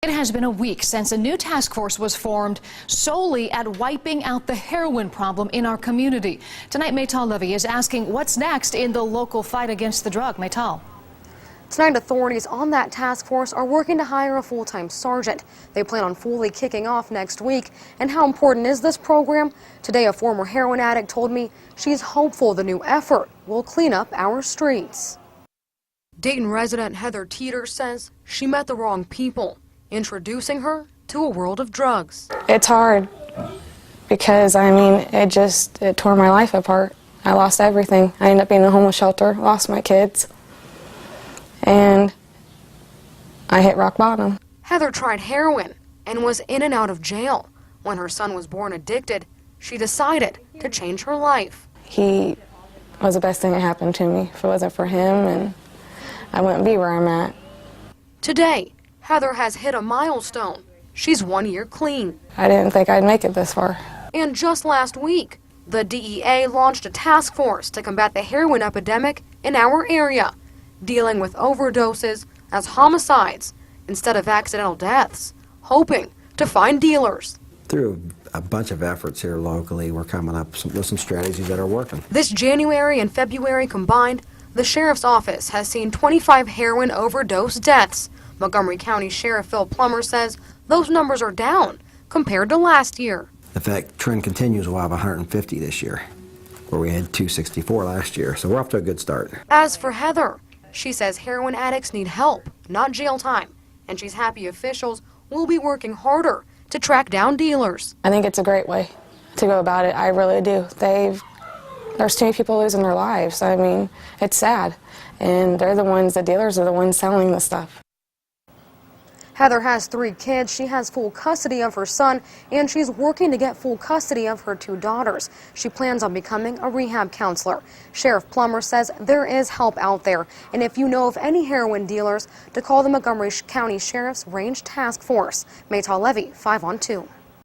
It has been a week since a new task force was formed solely at wiping out the heroin problem in our community. Tonight, Maytal Levy is asking what's next in the local fight against the drug. Maytal. Tonight, authorities on that task force are working to hire a full-time sergeant. They plan on fully kicking off next week. And how important is this program? Today, a former heroin addict told me she's hopeful the new effort will clean up our streets. Dayton resident Heather Teeter says she met the wrong people, introducing her to a world of drugs. It's hard because, it tore my life apart. I lost everything. I ended up being in a homeless shelter, lost my kids, and I hit rock bottom. Heather tried heroin and was in and out of jail. When her son was born addicted, she decided to change her life. He was the best thing that happened to me. If it wasn't for him, and I wouldn't be where I'm at. Today, Heather has hit a milestone. She's 1 year clean. I didn't think I'd make it this far. And just last week, the DEA launched a task force to combat the heroin epidemic in our area, dealing with overdoses as homicides instead of accidental deaths, hoping to find dealers. Through a bunch of efforts here locally, we're coming up with some strategies that are working. This January and February combined, the sheriff's office has seen 25 heroin overdose deaths. Montgomery County Sheriff Phil Plummer says those numbers are down compared to last year. In fact, trend continues. We'll have 150 this year, where we had 264 last year, so we're off to a good start. As for Heather, she says heroin addicts need help, not jail time, and she's happy officials will be working harder to track down dealers. I think it's a great way to go about it. I really do. There's too many people losing their lives. It's sad, and the dealers are the ones selling the stuff. Heather has 3 kids. She has full custody of her son, and she's working to get full custody of her 2 daughters. She plans on becoming a rehab counselor. Sheriff Plummer says there is help out there, and if you know of any heroin dealers, to call the Montgomery County Sheriff's Range Task Force. Maytal Levy, 5 on 2.